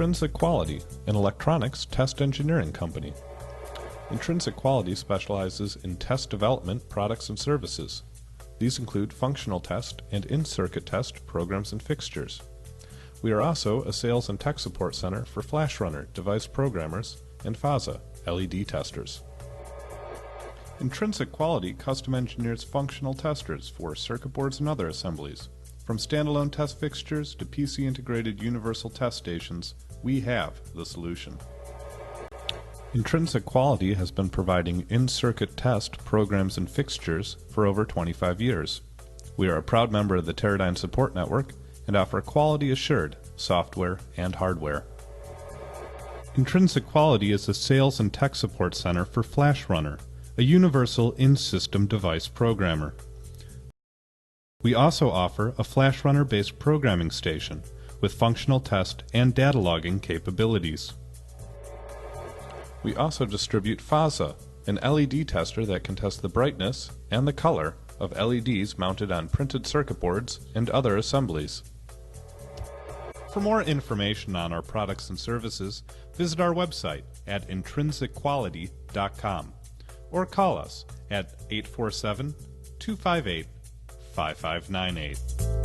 Intrinsic Quality, an electronics test engineering company. Intrinsic Quality specializes in test development products and services. These include functional test and in-circuit test programs and fixtures. We are also a sales and tech support center for flash runner device programmers and FASA LED testers. Intrinsic Quality custom engineers functional testers for circuit boards and other assemblies. From standalone test fixtures to PC integrated universal test stations, we have the solution. Intrinsic Quality has been providing in-circuit test programs and fixtures for over 25 years. We are a proud member of the Teradyne Support Network and offer quality-assured software and hardware. Intrinsic Quality is a sales and tech support center for Flash Runner, a universal in-system device programmer. We also offer a Flash Runner-based programming station with functional test and data logging capabilities. We also distribute FASA, an LED tester that can test the brightness and the color of LEDs mounted on printed circuit boards and other assemblies. For more information on our products and services, visit our website at intrinsicquality.com or call us at 847-258-5598.